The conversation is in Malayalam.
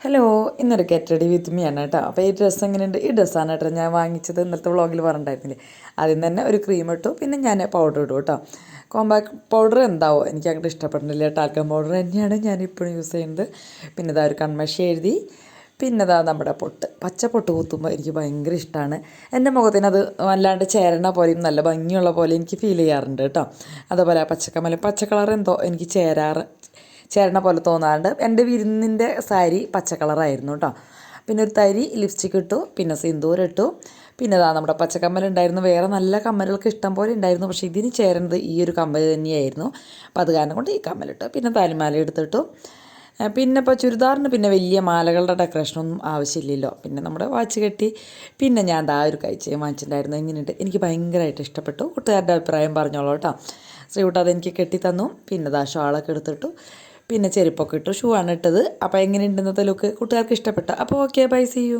ഹലോ, ഇന്നൊരു ഗെറ്റ് റെഡി വിത്ത് മീ ആണ് കേട്ടോ. അപ്പോൾ ഈ ഡ്രസ്സ് എങ്ങനെയുണ്ട്? ഈ ഡ്രസ്സാണ് കേട്ടോ ഞാൻ വാങ്ങിച്ചത്. ഇന്നലത്തെ വ്ളോഗിൽ പറഞ്ഞിട്ടുണ്ടായിരുന്നില്ലേ. ആദ്യം തന്നെ ഒരു ക്രീം ഇട്ടു, പിന്നെ ഞാൻ പൗഡർ ഇടും കേട്ടോ. കോമ്പാക്ട് പൗഡർ എന്താവോ എനിക്ക് അങ്ങോട്ട് ഇഷ്ടപ്പെടുന്നില്ല. ടാൽക്കം പൗഡർ തന്നെയാണ് ഞാൻ ഇപ്പോഴും യൂസ് ചെയ്യുന്നത്. പിന്നെ ഇതാ ഒരു കൺമഷി എഴുതി, പിന്നെ ഇതാ നമ്മുടെ പൊട്ട്, പച്ച പൊട്ട് കുത്തുമ്പോൾ എനിക്ക് ഭയങ്കര ഇഷ്ടമാണ്. എൻ്റെ മുഖത്തിന് അത് വല്ലാണ്ട് ചേരണ പോലെയും നല്ല ഭംഗിയുള്ള പോലെ എനിക്ക് ഫീൽ ചെയ്യാറുണ്ട് കേട്ടോ. അതുപോലെ പച്ചക്കമ്മൽ, പച്ച കളർ എന്തോ എനിക്ക് ചേരണ പോലെ തോന്നാറുണ്ട്. എൻ്റെ വിരുന്നിൻ്റെ സാരി പച്ച കളറായിരുന്നു കേട്ടോ. പിന്നെ ഒരു തരി ലിപ്സ്റ്റിക് ഇട്ടു, പിന്നെ സിന്ദൂരം ഇട്ടു, പിന്നെ ഇതാ നമ്മുടെ പച്ചക്കമ്മലുണ്ടായിരുന്നു. വേറെ നല്ല കമ്മലുകൾക്ക് ഇഷ്ടം പോലെ ഉണ്ടായിരുന്നു, പക്ഷേ ഇതിന് ചേരുന്നത് ഈ ഒരു കമ്മൽ തന്നെയായിരുന്നു. അപ്പോൾ അത് കാരണം കൊണ്ട് ഈ കമ്മലിട്ടു. പിന്നെ താലിമാല എടുത്തിട്ടു. പിന്നെ ഇപ്പോൾ ചുരിദാറിന് പിന്നെ വലിയ മാലകളുടെ ഡെക്കറേഷനൊന്നും ആവശ്യമില്ലല്ലോ. പിന്നെ നമ്മുടെ വാച്ച് കെട്ടി, പിന്നെ ഞാൻ ദാ ഒരു കഴിച്ചയും വാങ്ങിച്ചിട്ടുണ്ടായിരുന്നു. എങ്ങനെയുണ്ട്? എനിക്ക് ഭയങ്കരമായിട്ട് ഇഷ്ടപ്പെട്ടു. കൂട്ടുകാരുടെ അഭിപ്രായം പറഞ്ഞോളൂ കേട്ടോ. ശ്രീകുട്ട അതെനിക്ക് കെട്ടിത്തന്നു. പിന്നെ ദാ ഷാളൊക്കെ എടുത്തിട്ടു, പിന്നെ ചെരുപ്പൊക്കെ ഇട്ടു, ഷൂ ആണ് ഇട്ടത്. അപ്പോൾ എങ്ങനെയുണ്ട് ഇന്നത്തെ ലുക്ക്? കൂട്ടുകാർക്ക് ഇഷ്ടപ്പെട്ടു. അപ്പോൾ ഓക്കെ, ബൈ, സീ യു.